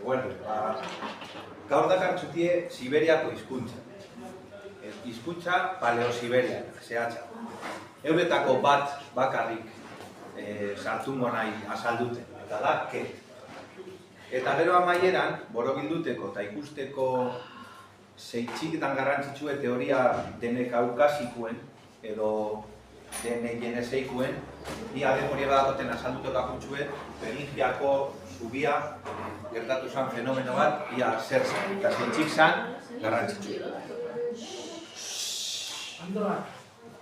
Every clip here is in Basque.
Bueno, gaur dakartzutie Siberiako hizkuntza. Hizkuntza Paleo-Siberia, zehatza. Euretako bat bakarrik sartungo nahi azaldute, eta da, ket. Eta gero amaieran, borobilduteko eta ikusteko zeitzik dan garrantzitsue teoria dene kaukasikuen, edo dene jenezeikuen, ni ademoria badakoten azalduteko akuntxue, Beringiako zubia gertatu zen fenomeno bat, ia zer zen, eta zeitzik zen garrantzitsue.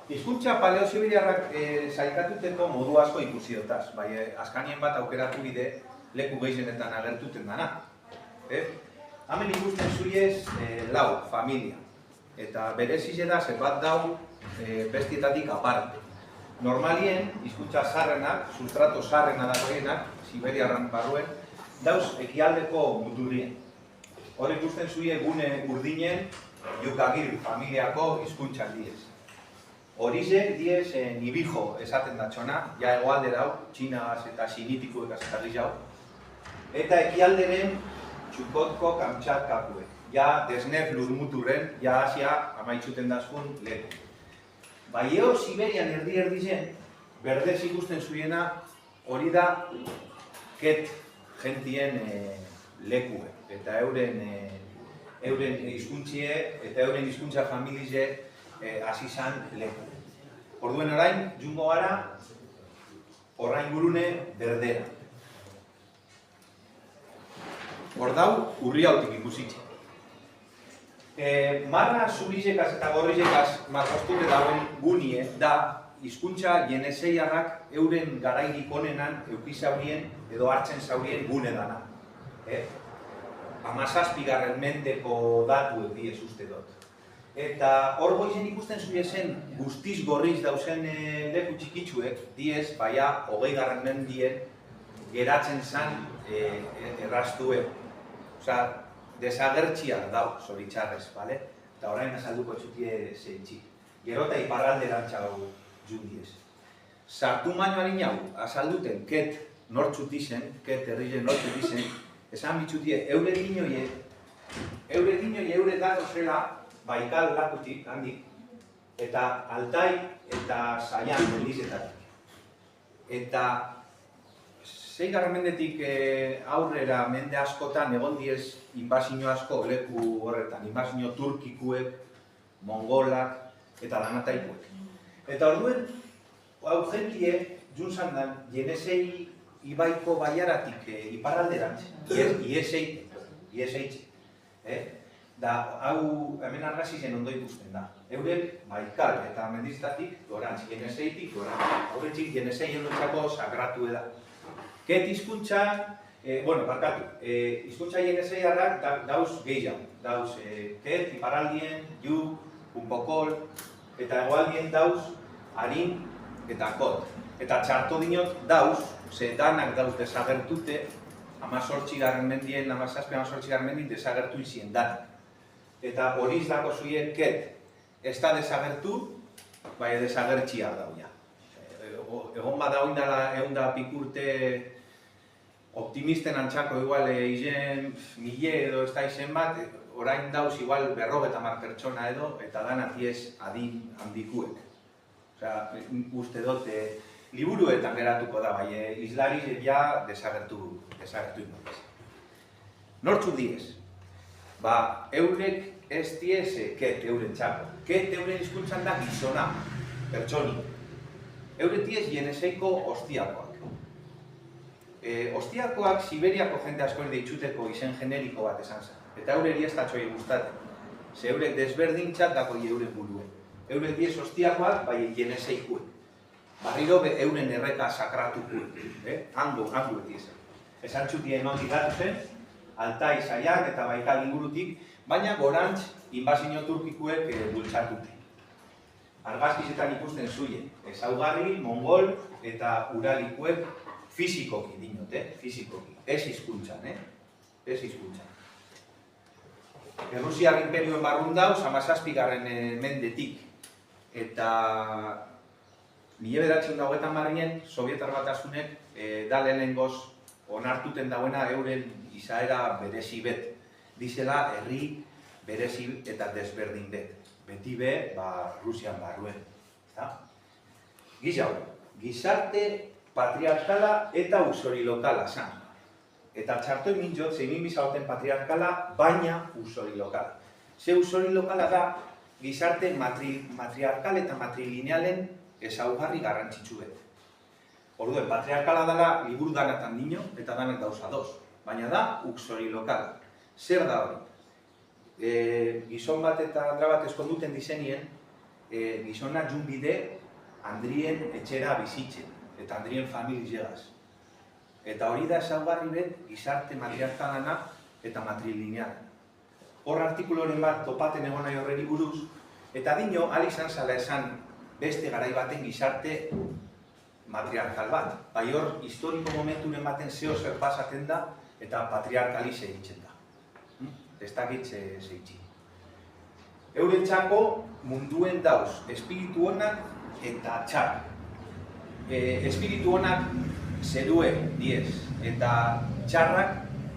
Hizkuntza Paleo-Siberiarrak sailkatuteko modu asko ikusiotaz, bai, azkanien bat aukeratu bide leku gehienetan agertuten dana. Hemen ikusten zuiez lau, familia. Eta berezize da, zenbat dau bestietatik aparte. Normalien, hizkuntza zaharrenak, sustrato zaharrena dagoenak, Siberiarran barruen, dauz ekialdeko muturrien. Hor ikusten zuie gune urdinen, Yukagir familiako hizkuntzak diez. Horize diez nibijo esaten datxona, ja egoalde dau, txinagaz eta sinitikuek azkarri jau. Eta ekialderen Txukotko Kamtxatkakuek. Ja desnef lurmuturen, ja Asia amaitzuten dazkun leku. Baieo Siberian erdi zen, berdez ikusten zuiena hori da ket gentien lekue. Eta euren hizkuntzie eta euren hizkuntza familize hasi zan leku. Orduen orain, jungo gara, orain gurune berdera. Hordau, urriautik ikusitxe. Marra zubizekaz eta gorrizekaz marrosture dauen gunie da hizkuntza jenezeiarrak euren garairik onenan eukizaurien edo hartzen zaurien gune dana. 17. mendeko datu diez uste dut. Eta hor goizen ikusten zuezen guztiz gorriz dauzen leku txikitsuek diez, baina 20. mendien geratzen zan errastue. Osa, desagertxia dau, zoritxarrez, bale? Eta orain azalduko txutie zeitxik. Gero eta iparralderantza gau jundiez. Sartu maino harin hau, azalduten ket nortxutizen, ket herrizen nortxutizen, esan bitxutie, eure dinoie eure dago zela Baikal lakutik, handik, eta Altai eta Saian mendizetatik. Eta 6. mendetik aurrera mende askotan egon diez inbazio asko leku horretan, inbazio turkikuek, mongolak eta danataikuek. Eta orduen, hau jentie, juntzan dan, jenezei ibaiko baiaratik iparalderantz, ieseitze. Da, hau hemen argazi zen ondo ikusten da. Eurek Baikal eta mendiztatik gorantz, jenezeitik gorantz. Horretzik jenezei ondotxako sagratu da. Ket hizkuntza, hizkuntza jenezeiarrak dauz gehiago. Dauz ket, iparaldien, juk, unpokol, eta egoaldien dauz harin eta kot. Eta txarto dinot dauz, ze danak dauz desagertute, 18. mendien, 17. mendien desagertu izien danak. Eta hori izlako zuien ket, ez da desagertu, bai desagertxia dauia. Egon bada oindala eunda pikurte optimisten antxako igual izen mille edo ez da izen bat, orain dauz igual 50 pertsona edo, eta danak ez adin handikuek. Osea, uste dut, liburuetan geratuko da, bai islari ja desagertu ingoz. Nortzuk diez? Ba, eurek ez diez ket euren txako. Ket euren hizkuntzan da gizona, pertsoni. Eurek diez jenezeiko ostiakoak. Ostiakoak Siberiako jende asko ditxuteko izen generiko bat esan zen. Eta eureri ez datxoi gustaten. Ze eurek desberdintzat dako euren buruen. Eurek diez ostiakoak, bai jenezeikuek. Barriro euren erreka sakratukuek. Hango etiezen. Esan txutien ondik datu zen, Altai, Saian eta Baikal ingurutik, baina gorantz inbazio turkikuek bultzatute. Argazkizetan ikusten zuien, ezaugarri, mongol eta uralikuek fizikoki dinot, fizikoki. Ez hizkuntzan, ez hizkuntzan. Errusiar imperioen barrun dauz, 17. mendetik. Eta 1990 marrien, Sovietar Batasunek da lehenengoz onartuten dauena euren izaera berezi bet. Dizela herri berezi eta desberdin bet. Beti be, Rusian barruen. Gizau, gizarte patriarkala eta usori lokala zan. Eta txartoi mintzot, zeimin bizauten patriarkala, baina usori lokala. Ze usori lokala da, gizarte matriarkal eta matrilinealen ezaugarri garrantzitsu bet. Orduen, patriarkala dela liburu danatan dino eta danak dauza doz. Baina da, usori lokala. Zer da hori? Gizon bat eta andra bat eskonduten dizenien, gizona junbide handrien etxera bizitzen, eta handrien familiz llegaz. Eta hori da ezaugarri bet gizarte matriarkalana eta matrilineala. Hor artikuloren bat topaten egon nahi horreri buruz, eta dino, ahal izan zala esan beste garai baten gizarte matriarkal bat. Bai hor, historiko momenturen baten zeo zer pasaten da, eta patriarkali segitzen da. Ez dakit zeitzi. Eurentzako munduen dauz, espiritu honak eta txar. Espiritu honak zerue diez, eta txarrak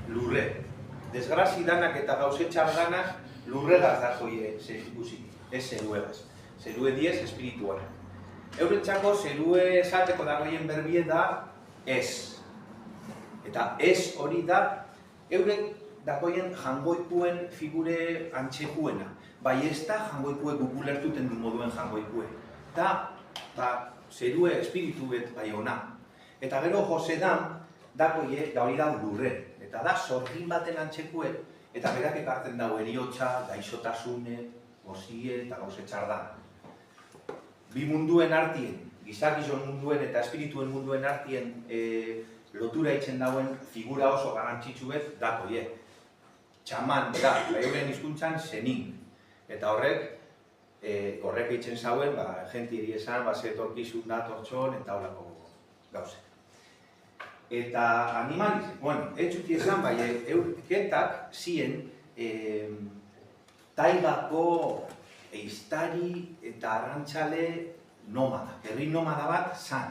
lurre. Desgrazi danak eta gauze txardanak lurregaz dakoie ikusi, ez zeruegaz. Zerue diez, espiritu honak. Eurentzako zerue esateko dagoien berbie da ez. Eta ez hori da, euren dagoien jangoikuen figure antxekuena. Bai ez da jangoikue gukulertuten du moduen jangoikue. Eta zerue espiritu bet bai ona. Eta gero Josedan dakoie da hori da lurre. Eta da sorgin baten antxekue, eta berak ekartzen dago eriotza, gaixotasune, gozie eta gauze txardan. Bi munduen artien, gizakizon munduen eta espirituen munduen artien lotura itzen dauen figura oso garrantzitsu bet dakoie. Txaman da, euren hizkuntzan zenin. Eta horrek itzen zauen, jentieri esan, ze etorkizun da, tortxon, eta horako gauze. Eta animaliz, etxuti esan, eurketak zien taigako eiztari eta arrantzale nomada. Herri nomada bat, zan.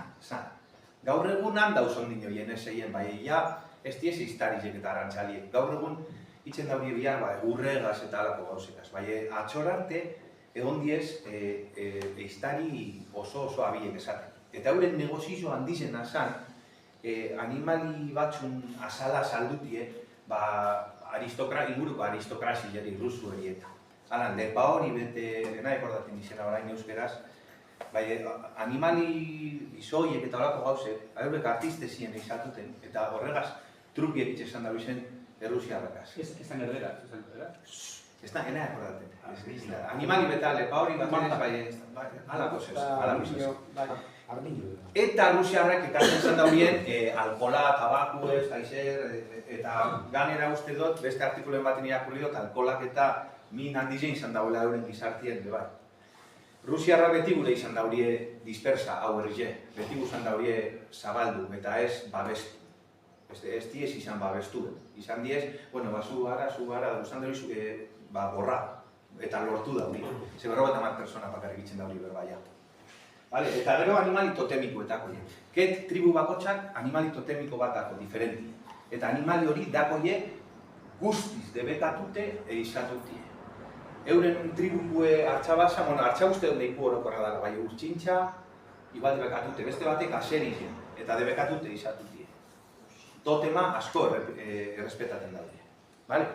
Gaur egunan dauzon dinoien ezeien, ez diez eiztarizek eta arrantzaliek. Gaur egun, itzen dauri bihar, egurregaz eta alako gauzekaz. Atxor arte, egon diez eiztari oso abiek esaten. Eta euren negozio handizena zan, animali batzun azala saldutie, inguruko aristokraziari rusu horieta. Alan, lepa hori bete, nahi ekordaten izena orain euskeraz, animali izoiek eta horako gauze, eurek artistezien izatuten, eta horregaz trukiek itxesan da bizen errusiarrakaz. Ez da nerdera? Ez da, nahi ekordaten. Animali beta lepa hori bat alako zez. Eta rusiarrak ekartzen zen daurien alkola, tabaku, eta ganera uste dut, beste artikulen baten irakurri dut, alkolak eta min handizen izan dauela euren gizartien bebai. Rusiarra beti gure izan daurie dispersa, hau errize, beti guzan daurie zabaldu, eta ez babestu. Ez diez izan babestu. Izan diez, zu gara, guzan dauri gorra, eta lortu dauri. Ze 50 persona bakarrik itzen dauri berbaia. Eta gero animali totemikoetako. Ket tribu bakotxak animali totemiko bat dako, diferenti. Eta animali hori dakoie guztiz debekatute izatutie. Euren tribukue hartxabasa, hartxa uste dut deiku orokorra dara, urtsintxa, igual debekatute, beste batek aserizien, eta debekatute izatutie. Totema asko errespetaten daude.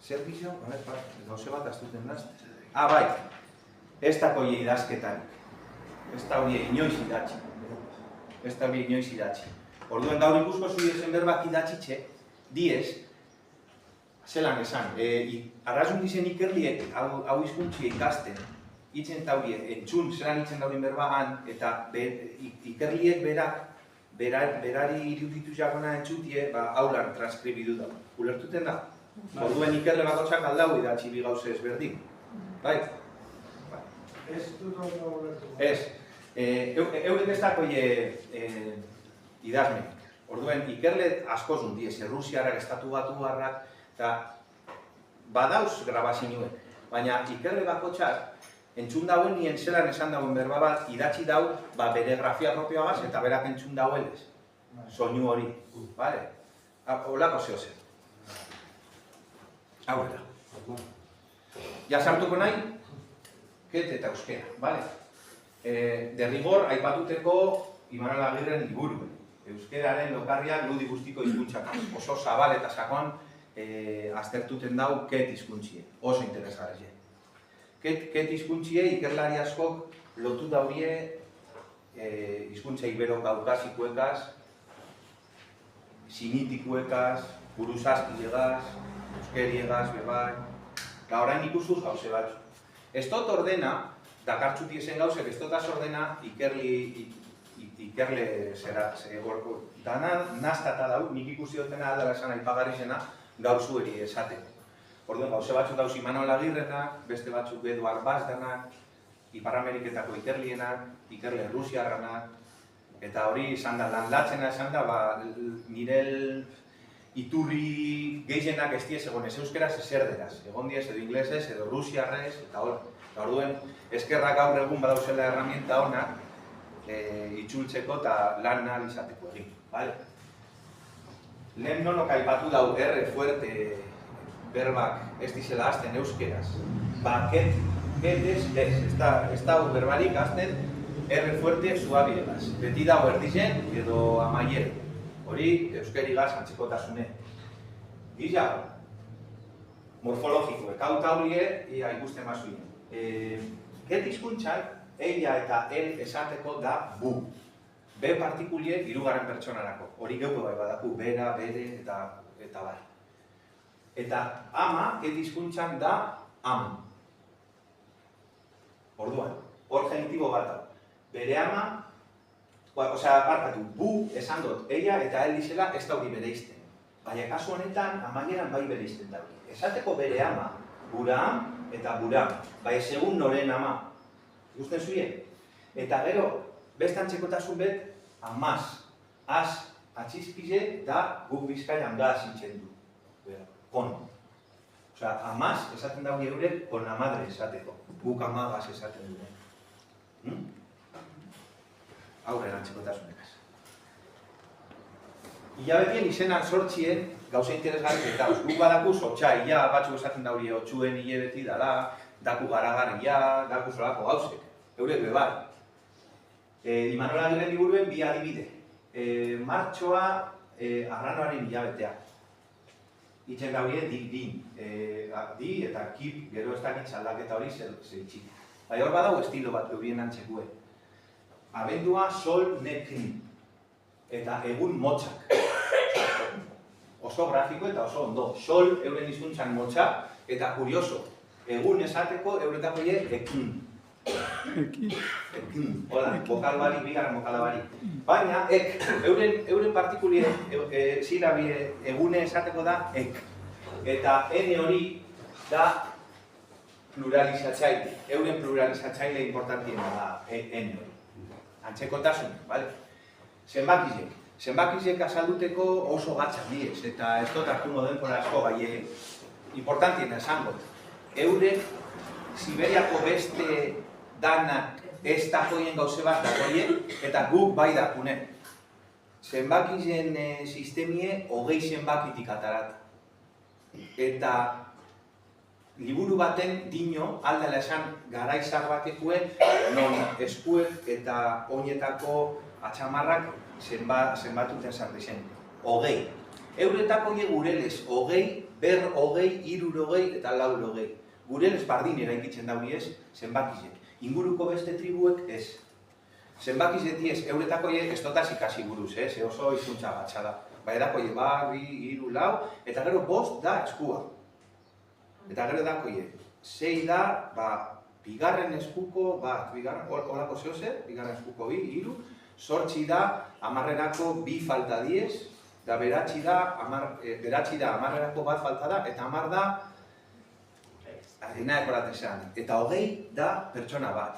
Zer gizio? Gauze bat astuten naz? Bai, ez dakoie idazketarik. Ez da hori inoiz idatzi. Orduen gaur ikusko zuiezen berbak idatzitxe, diez, zelan esan, arrazun dizen ikerliek hau hizkuntzi ikasten, itzen taurien, entzun zelan itzen daurien berbagan, eta ikerliek berari iruditu jakona entzutie, aulan transkribidu da. Ulertuten da? Orduen ikerle bakotxak aldau idatzi bi gauze ezberdin. Bai? Ez dut hori ulertu. Ez. Eurek ez dakoie idazmenik. Orduen, ikerle askozun diez, Rusiarrak, Estatu Batuarrak, eta badauz grabazioek. Baina ikerle bakotxak, entzun dauen nien zelan esan dauen berba bat, idatzi dau, bere grafia propioagaz eta berak entzun dauelez. soinu hori, bale? Olako zehozen. Aurrera. Ja sartuko nahi, ket eta euskera, bale? De rigor, aipatuteko Imanol Agirren liburu. Euskeraren lokarriak ludi guztiko hizkuntzak. Oso zabal eta sakon aztertuten dau ket hizkuntzie. Oso interesgarria. Ket hizkuntzie ikerlari askok lotu daurie hizkuntza ibero-kaukasikoekaz, sinitikoekaz, buruzazkiegaz, euskeriegaz, bebai. Eta orain ikusuz gauze batzu. Ez dut ordena, dakartzuti esen gauzek, ez dut ordena ikerle zera, dana naztata dau, nik ikusi dutena aldara esan aipagarri zena, gauzu eri esateko. Orduan, gauze batzuk dauz Imanol Agirrenak, beste batzuk Eduard Bazdanak, Ipar Ameriketako ikerlienak, ikerle Rusiarranak, eta hori izan da, lanlatzena esan da, nire iturri gehienak ez diez egon ez euskeraz ez erderaz, egon diez edo inglesez, edo rusiarrez, eta hor. Eta orduen, eskerrak gaur egun badauzela herramienta honak, itzultzeko eta lan nahi izateko egin, bale? Lehen nonok aipatu dau R fuerte berbak ez dizela azten euskeraz. Ket ez, ez da berbarik azten R fuerte suabiegaz. Beti dago erdizen edo amaier. Hori euskerigaz antzekotasune. Gila, morfologiko, ekauta horie, ikusten mazuien. Ket hizkuntzak, eia eta el esateko da bu. B partikulie hirugarren pertsonarako. Hori geuko bai badaku, bera, bere eta bai. Eta ama, ket hizkuntzan da am. Orduan, hor genitibo bat da. Bere ama, barkatu, bu esan dut, eia eta el dizela ez dauri bereizten. Baina kasu honetan, amaieran bai bereizten dauri. Esateko bere ama, gura am eta gura am. Bai, segun noren ama. Gusten zuien? Eta gero, beste antzekotasun bet, amaz. Az, atxizkize da guk Bizkaian gaz intzen du. Kon. Osea, amaz esaten dauri eurek, kon amadre esateko. Guk amagaz esaten duen. Aurrera antzekotasunekaz. Hilabetien izenan sortxien gauza interesgarri eta guk badaku sotxaia, batzuk esaten dauri otxuen hilabeti dala, daku garagarria, daku solako gauzek. Eurek bebai. Imanol Agirren liburuen bi adibide. Martxoa arranoaren hilabetea. Itzen daurie din. Di eta kip, gero ez dakit txaldaketa hori zeitxik. Bai hor badau estilo bat eurien antzekue. Abendua sol nekin. Eta egun motxak. Oso grafiko eta oso ondo. Sol euren hizkuntzan motxak eta kurioso. Egun esateko euretako ekin. Ekin. Hola, bokal bari, bigarren bokala bari. Baina, euren partikulie silabie egune esateko da ek. Eta ene hori da pluralizatzaile. Euren pluralizatzaile importantiena da ene hori. Antzekotasun, bale? Zenbakizek. Zenbakizek azalduteko oso gatzak diez, eta ez dut hartu denbora asko bai importantiena esango. Eurek Siberiako beste danak ez dakoien gauze bat dakoien, eta guk bai dakunen. Zenbakizen sistemie hogei zenbakitik atarat. Eta liburu baten dino aldela esan garaizar batekuen non eskuek eta oinetako atxamarrak zenbatuten sarri zen. Hogei. Euretako gurelez hogei, ber hogei, hirurogei eta laurogei. Gurelez bardin eraikitzen dauriez zenbakizek. Inguruko beste tribuek ez. Zenbakizek diez, euretako ez dotaz ikasi buruz, ze oso hizkuntza batxa da. Bairako barri, hiru, lau, eta gero bost da eskua. Eta gero dako sei da, bigarren eskuko bat, holako zehoze, bigarren eskuko bi, hiru, sortzi da, amarrerako bi falta diez, da beratzi da, amarrerako bat falta da, eta amar da, adina ekoratezean, eta hogei da pertsona bat.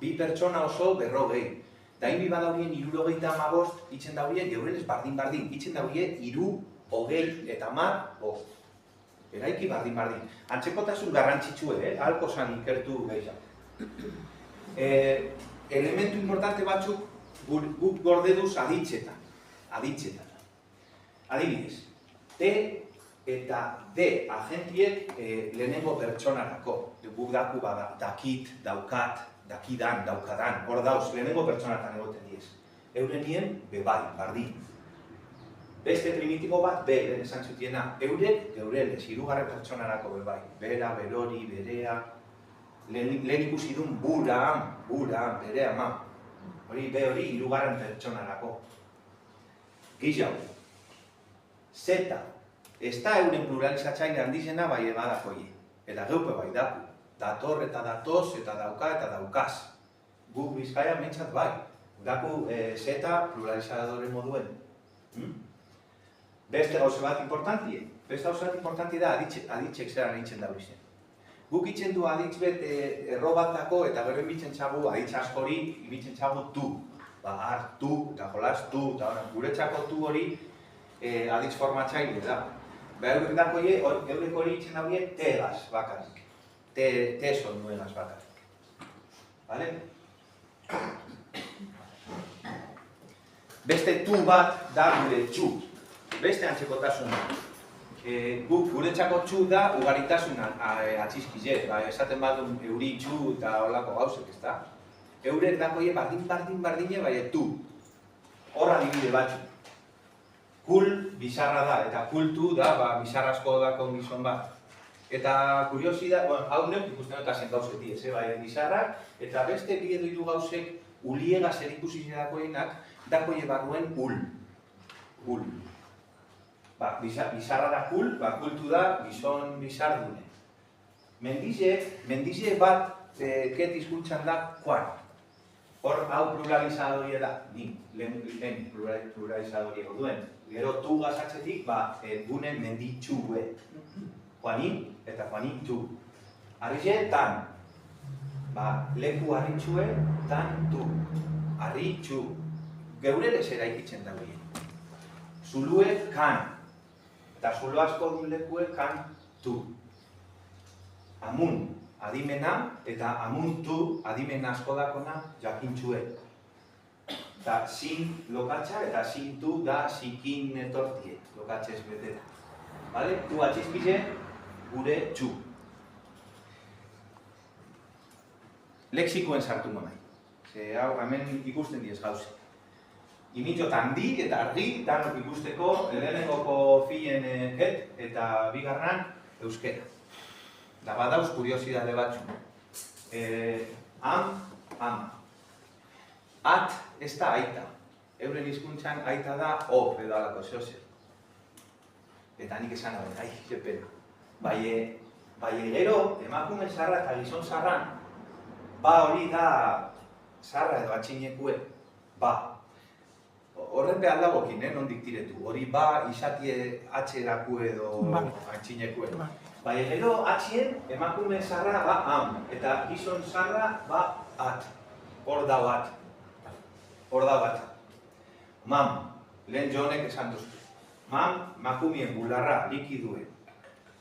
Bi pertsona oso berrogei. Da inbi badaurien irurogeita amabost, itzen daurien, geurrenez bardin, itzen daurien iru, hogei eta amar, bost. Eraiki bardin. Antzekotasun garrantzitsue, halko zan ikertu gehiago. Elementu importante batzuk guk gordeduz aditzetan. aditzetan. Adibidez, T eta D agentiek lehenengo pertsonarako. Guk daku bada, dakit, daukat, dakidan, daukadan, hor dauz, lehenengo pertsonatan egoten diez. Eurenien, bebai, bardin. Beste primitibo bat, be, lehen esan zutiena, eurek, geureles, hirugarren pertsonarako bebai. Bera, berori, berea, lehen ikusi duen buran, berea, ma. Hori, be hori, hirugarren pertsonarako. Gizau, zeta, ez da euren pluralizatzaile handizena bai egadakoi. Eta geupe bai daku. Dator eta datoz eta dauka eta daukaz. Guk Bizkaia mentzat bai. Daku zeta pluralizadore moduen. Beste gauze bat importantie. Beste gauze bat importantie da aditzek zeran eitzen dago izen. Guk itzen du aditz bet erro bat dako eta gero inbitzen txagu aditz askori inbitzen txagu tu. Tu, eta jolas tu, eta guretzako tu hori aditz formatzaile da. Eurek dako eurek hori itzen dagoie tegaz bakarrik. Te son nuegaz bakarrik. Vale? Beste tu bat da gure txu. Beste antzekotasuna. Guk guretzako txu da ugaritasuna atxizkize. Esaten badun euri txu eta holako gauzek, ez da? Eurek dakoie bardine bai tu. Horra adibide batzu. Kul bizarra da, eta kultu da bizarrazko dako gizon bat. Eta kuriosidad, hau neuk ikusten eta zen gauzeti, bai bizarrak, eta beste bi edo hiru gauzek uliega zer ikusi dakoenak dakoie barruen ul. Bizarra da kul, kultu da gizon bizardune. Mendize bat ket hizkuntzan da kuan. Hor, hau pluralizadoria da, lehen pluralizadoria duen. Gero tu gazatzetik, gune menditxue. Juanin eta Juanitu. Arrixe, tan. Leku harritxue, tan, tu. Harritxu. Geurere zera ikitzen dagoen. Zulue, kan. Eta zulu asko duen lekue, kan, tu. Amun, adimena, eta amuntu, adimen asko dakona, jakintxue. Eta sin lokatza, eta sin tu da sikin etortie, lokatxez betera. Vale? Tu atxizkize, gure txu. Lexikoen sartu nahi. Hau, hemen ikusten diez gauze. Imitzot handi eta argi, danok ikusteko, lehenengoko filen ket eta bigarran euskera. Da badauz kuriosidade batzu. Am. At ez da aita. Euren hizkuntzan aita da o edo alako zehozer. Eta nik esan hau, zepena. Bai gero, emakume zarra eta gizon zarran, hori da zarra edo atxinekue, Horren behar dagokin, nondik diretu. Hori izatie atxeraku edo atxinekue. Bai gero, atxien, emakume zarra am, eta gizon zarra at. Hor da bat. Mam, lehen jonek esan duztu. Mam, makumien bularra, likidue.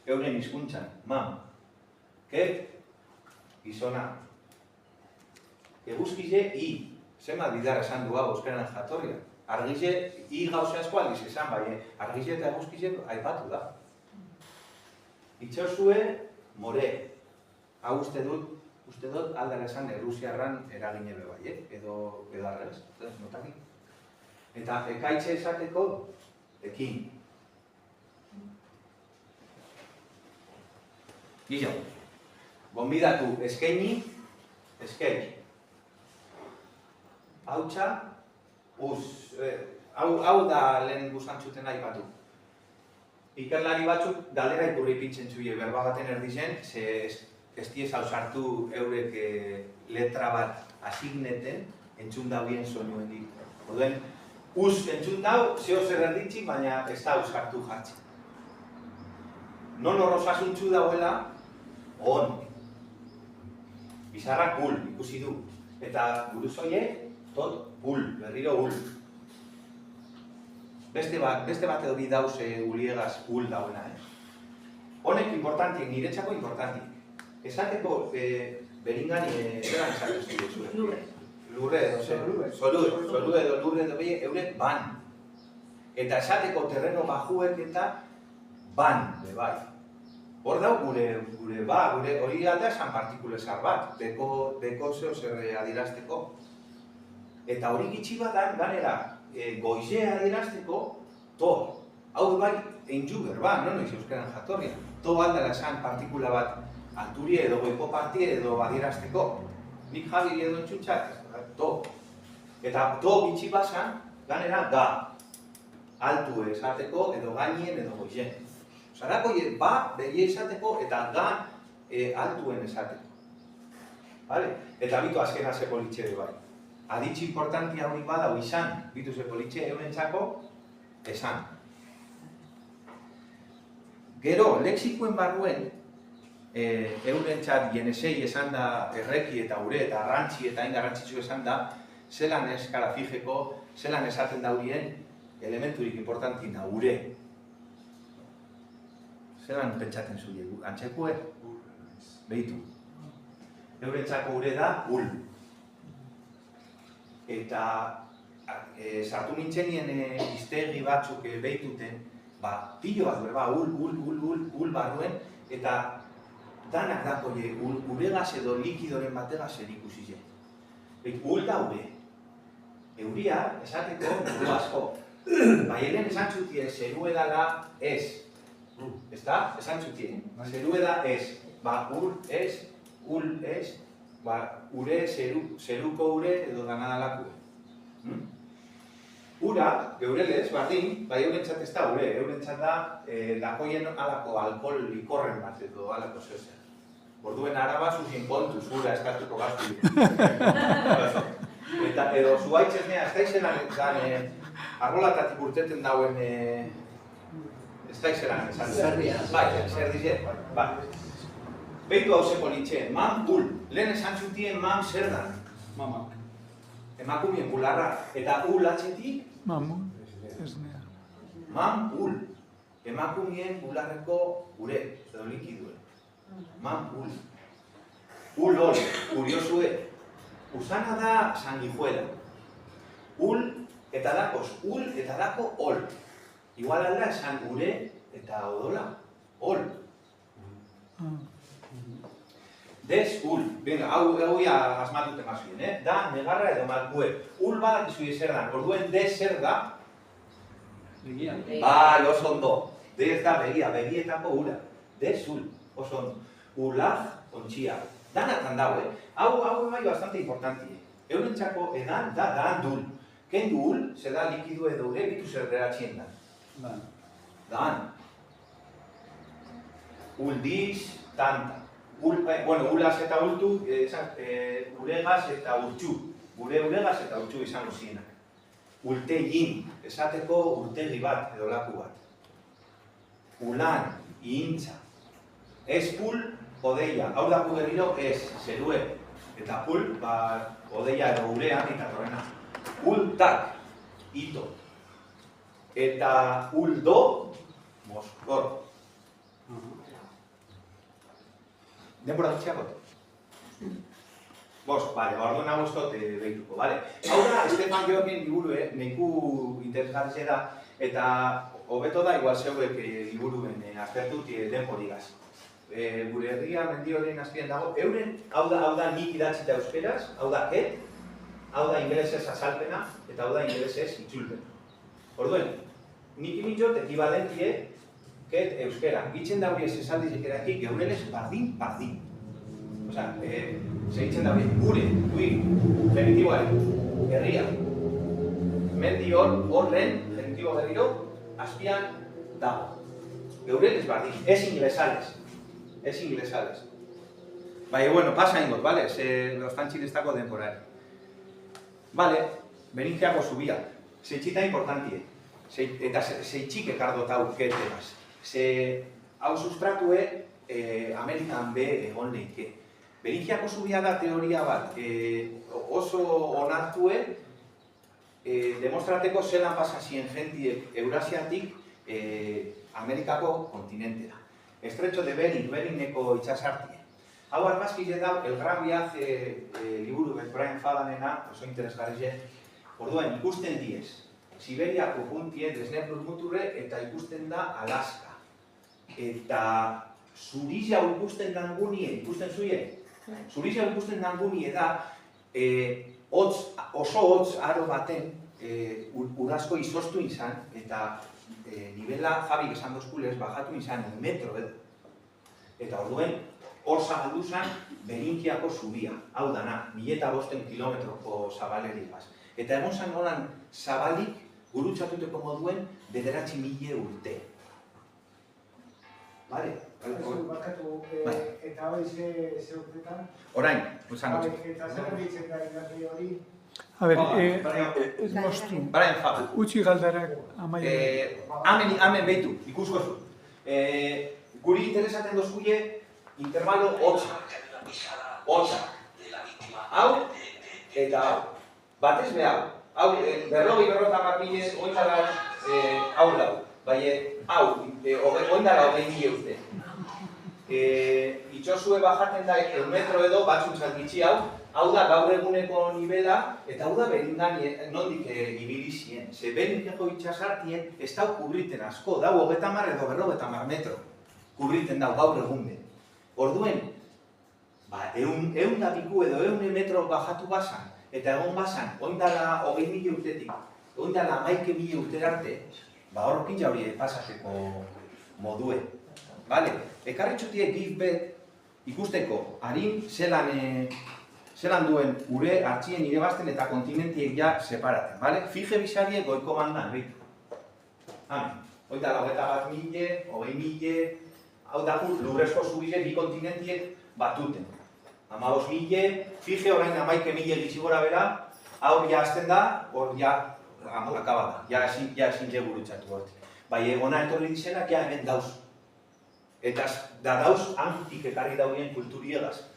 Euren hizkuntzan, mam. Ket, gizona. Eguzkize, i. Zema bidar esan du hau, euskeran jatorria. Argize, i gauze asko aldiz esan, bai, argize eta eguzkize aipatu da. Itxosue, more. Hau uste dut aldara esan Errusiarran eragine bai, edo arrez, notakik. Eta ekaitxe esateko, ekin. Gizau, gonbidatu eskaini, eskaini. Hautsa, hau da lehen guztantzuten aipatu. Ikerlari batzuk galdera ikurri pintzen zuie berba baten erdizen, ez diez hausartu eurek letra bat asigneten, entzun dauen soinuen dik. Oduen, entzun dau, zeo zer erditzik, baina ez da hausartu jartzen. Non horrosasuntzu dauela, on. Bizarra kul, ikusi du. Eta buruzoie, tot ul, berriro ul. Beste bat edo bi dauz uliegaz ul dauena, Honek importantiek, niretzako importantiek. Esateko beringani eran esaten zuen. Lurre edo, solue edo lurre edo eurek ban. eta esateko terreno bajuek eta ban, bai. Hor dau gure hori alda esan partikulezar bat, deko zeo zer adirazteko. Eta hori gitxi badan, ganera, goizea adirazteko, to. Hau bai, einjuber, ba, noiz euskeran jatorria. To aldala esan partikula bat alturie edo goiko partie edo adierazteko. Nik Javi edo entxuntxak, to. Eta to gitxi basan, ganera, ga. Altu esateko edo gainien edo goizen. Zarako ba, begie esateko eta ga altuen esateko. Eta bitu azkena ze politxe du bai. Aditxe importantia horik badau izan, bitu ze politxe eurentzako, esan. Gero, lexikoen barruen, eurentzat jenesei esan da erreki eta ure eta arrantzi eta hain garrantzitsu esan da, zelan eskara fijeko, zelan esaten daurien elementurik importantina, ure. Zelan pentsaten zuen, antxekue? Behitu. Eurentzako ure da, ul. Eta sartu nintzenien iztegi batzuk behituten, pilo bat, ul barruen, eta danak dako uregaz edo likidoren bategaz ikusi zen. Ul da ure. Euria, esateko, gu asko. Baielen esan txutie, zeru edala ez. Ezta? Esan txutie. Zeru eda ez. Ul ez, ure, zeruko ure edo danadalako. Ura, geurelez, bardin, bai eurentzat ez da ure, eurentzat da lakoien alako alkohol likorren bat edo alako zeozer. Orduen araba zuzien kontuz, ura eskatuko gaztu. Eta edo zuaitzez nea, ez da izelan arbolatatik urteten dauen ez da izelan esan. Zerdia. Bai, zer dizen, bai. Beitu hau zeko litxe, mam ul, lehen esan zutien mam zer da. Mamak. Emakumien bularra, eta ul atxetik? Mamu, ez nea. Mam ul, emakumien bularreko ure, edo likidue. Mam ul. Ul ol, kuriosue. Usana da sanguijuela. Ul eta dakoz, ul eta dako ol. Igual alda esan ure eta odola, ol. Des, ul. Venga, hau ya asmatute mazuen, Da, negarra edo malkue. Ul badak izue zer da. Orduen, des zer da? Begia. Bai, oso ondo. Des da begia, begietako ura. Des, ul. Oso ondo. Ulaj, ontxia. Danatan dago, Hau bai bastante importanti. Eurentzako edan da dan dul. Kendu ul, zer da likidu edo ure, bitu zer deratxien da. Dan. Uldiz, tanta. Ulaz eta ultu, uregaz eta urtsu. Uregaz eta urtsu izango zienak. Ultegin, esateko urtegi bat edo laku bat. Ulan, ihintza. Ez pul, odeia. Hau daku berriro ez, zerue. Eta pul, odeia edo urean itatorrena. Ultak, ito. Eta uldo, moskor. Denbora dutxeakot? Bost, bale, orduan agustot behituko, bale. Hau da, Stefan Jorgen liburu, neku interesgarri da, eta hobeto da, igual zeuek liburuen aztertut denborigaz. Gure herria mendi horien azpien dago, euren, hau da nik idatzita euskeraz, hau da ket, hau da ingelesez azalpena, eta hau da ingelesez itzulpena. Orduen, nik imitzot ekibalentie, ket euskera. Gitzen dauriez esaldizek erakik geurelez bardin. Osa, segitzen dauriez gure, duin, genitiboaren, herria. Mendi horren, genitibo berriro, azpian dago. Geurelez bardin, ez inglesales. Bai, bueno, pasa ingot, vale? Los tan chilestako denporar. Vale, berinziako zubia. Seitxita importantie. Eta seitxik ekardotau ketemaz. Hau sustratue Amerikan be egon leike. Berinziako zubia da teoria bat oso onartue demostrateko zelan pasazien jentiek Eurasiatik Amerikako kontinentera. Estretxo de Beringeko itxasartie. Hau argazkile dau, El Gran Viaje liburu bet Brian Fadanena, oso interesgarri. Orduan, ikusten diez. Siberiako puntie, Desne Plus Muturre, eta ikusten da Alaska. Eta Zurizia ikusten dangunie, ikusten zuie? Zurizia ikusten dangunie da, oso hotz aro baten urazko izoztu izan, eta nivela Jabik esan dozkulez, bajatu izan metro edo. Eta orduen, hor zabaldu zen Berinkiako zubia. Hau dana, 1500 kilometroko zabalerikaz. Eta egon zen horan zabalik, gurutzatuteko moduen, 9.000 urte. Bale? Bakatu, eta hori ze urtetan? Orain, usan dut. Eta zer ditzen da irrati hori? A ver, ez moztu. Brian Fabel. Utsi galdarak amaia. Hemen behitu, ikusko zu. Guri interesatzen dozkuie, intervalo hotza. Hau, eta hau. Batez behar. Hau, berrota marmilez, oindala, hau lau. Baina, hau, oindala 20.000 urte. Itxosue bajaten da, metro edo, batzuntzat gitxi hau. Hau da gaur eguneko nivela, eta hau da berindan nondik ibilizien. Ze Berinkeko itxasartien ez dau kubriten asko, dau 30 edo 50 metro. Kubriten dau gaur egunde. Orduen, egun da piku edo 100 metro bajatu bazan, eta egon bazan, oindala 20.000 urtetik, oindala 11.000 urterarte, horrokin jauri pasateko modue. Bale, ekarritxutie gif bet ikusteko, harin zelan duen ure hartxien irebazten eta kontinentiek ja separaten, bale? Fije bizariek goiko bandan, behitu. Hamen, oindala 21.000, 20.000, hau da lurrezko zubile bi kontinentiek batuten. 15.000, fije orain 11.000 gitxi gora bera, hor ja azten da, hor ja akaba da, ja ezin gurutzatu hortik. Bai, egona etorri dizenak ja hemen dauz. Eta da dauz hantik ekarri daurien kulturiegaz.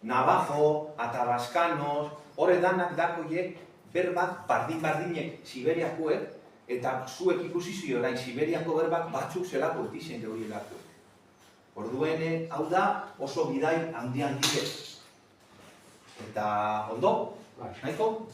Navajo, Atabaskanos, horre danak dakoiek berbak bardin-bardinek Siberiakoek, eta zuek ikusi zio orain Siberiako berbak batzuk zelako etizien horielako. Orduen, hau da oso bidai handi-handile. Eta ondo, nahiko?